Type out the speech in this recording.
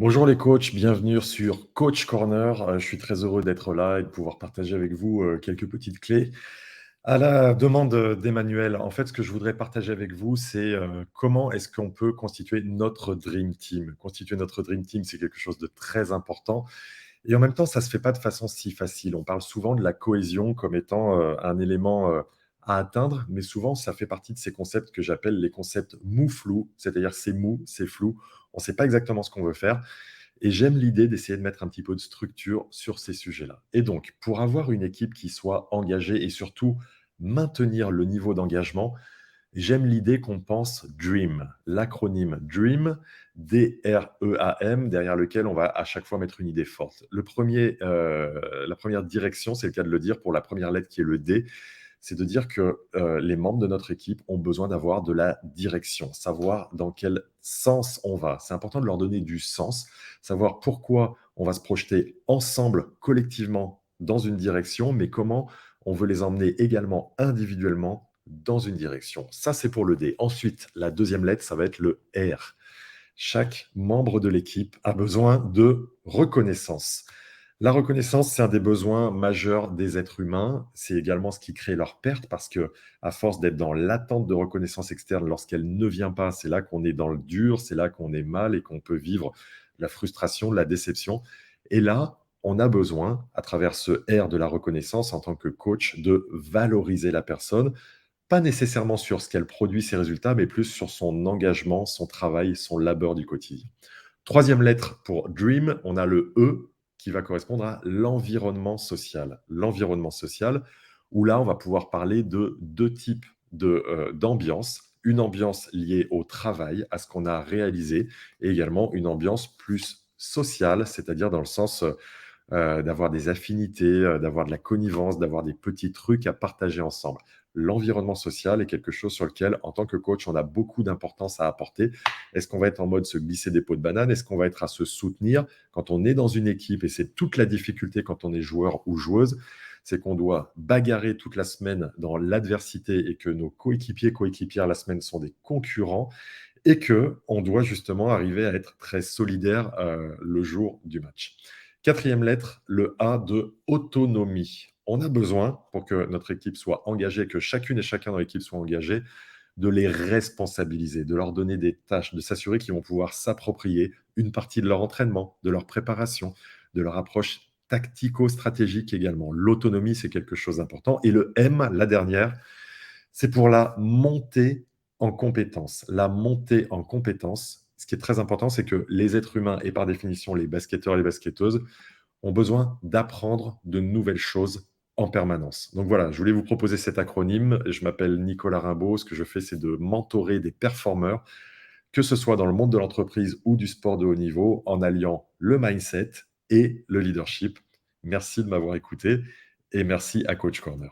Bonjour les coachs, bienvenue sur Coach Corner. Je suis très heureux d'être là et de pouvoir partager avec vous quelques petites clés. À la demande d'Emmanuel, en fait, ce que je voudrais partager avec vous, c'est comment est-ce qu'on peut constituer notre Dream Team. Constituer notre Dream Team, c'est quelque chose de très important. Et en même temps, ça ne se fait pas de façon si facile. On parle souvent de la cohésion comme étant un élément à atteindre, mais souvent, ça fait partie de ces concepts que j'appelle les concepts mou-flou, c'est-à-dire c'est mou, c'est flou, on ne sait pas exactement ce qu'on veut faire. Et j'aime l'idée d'essayer de mettre un petit peu de structure sur ces sujets-là. Et donc, pour avoir une équipe qui soit engagée et surtout maintenir le niveau d'engagement, j'aime l'idée qu'on pense DREAM, l'acronyme DREAM, D-R-E-A-M, derrière lequel on va à chaque fois mettre une idée forte. La première direction, c'est le cas de le dire, pour la première lettre qui est le D, c'est de dire que les membres de notre équipe ont besoin d'avoir de la direction, savoir dans quel sens on va. C'est important de leur donner du sens, savoir pourquoi on va se projeter ensemble, collectivement, dans une direction, mais comment on veut les emmener également individuellement dans une direction. Ça, c'est pour le D. Ensuite, la deuxième lettre, ça va être le R. Chaque membre de l'équipe a besoin de reconnaissance. La reconnaissance, c'est un des besoins majeurs des êtres humains. C'est également ce qui crée leur perte parce que, à force d'être dans l'attente de reconnaissance externe, lorsqu'elle ne vient pas, c'est là qu'on est dans le dur, c'est là qu'on est mal et qu'on peut vivre la frustration, la déception. Et là, on a besoin, à travers ce R de la reconnaissance en tant que coach, de valoriser la personne, pas nécessairement sur ce qu'elle produit, ses résultats, mais plus sur son engagement, son travail, son labeur du quotidien. Troisième lettre pour Dream, on a le E qui va correspondre à l'environnement social. L'environnement social, où là, on va pouvoir parler de deux types d'ambiance. Une ambiance liée au travail, à ce qu'on a réalisé, et également une ambiance plus sociale, c'est-à-dire dans le sens d'avoir des affinités, d'avoir de la connivence, d'avoir des petits trucs à partager ensemble. L'environnement social est quelque chose sur lequel, en tant que coach, on a beaucoup d'importance à apporter. Est-ce qu'on va être en mode se glisser des pots de banane? Est-ce qu'on va être à se soutenir quand on est dans une équipe? Et c'est toute la difficulté quand on est joueur ou joueuse, c'est qu'on doit bagarrer toute la semaine dans l'adversité et que nos coéquipiers, coéquipières la semaine sont des concurrents et que on doit justement arriver à être très solidaire le jour du match. Quatrième lettre, le A de autonomie. On a besoin, pour que notre équipe soit engagée, que chacune et chacun dans l'équipe soit engagé, de les responsabiliser, de leur donner des tâches, de s'assurer qu'ils vont pouvoir s'approprier une partie de leur entraînement, de leur préparation, de leur approche tactico-stratégique également. L'autonomie, c'est quelque chose d'important. Et le M, la dernière, c'est pour la montée en compétences. La montée en compétences, ce qui est très important, c'est que les êtres humains, et par définition les basketteurs et les basketteuses, ont besoin d'apprendre de nouvelles choses en permanence. Donc voilà, je voulais vous proposer cet acronyme. Je m'appelle Nicolas Rimbaud. Ce que je fais, c'est de mentorer des performeurs, que ce soit dans le monde de l'entreprise ou du sport de haut niveau, en alliant le mindset et le leadership. Merci de m'avoir écouté et merci à Coach Corner.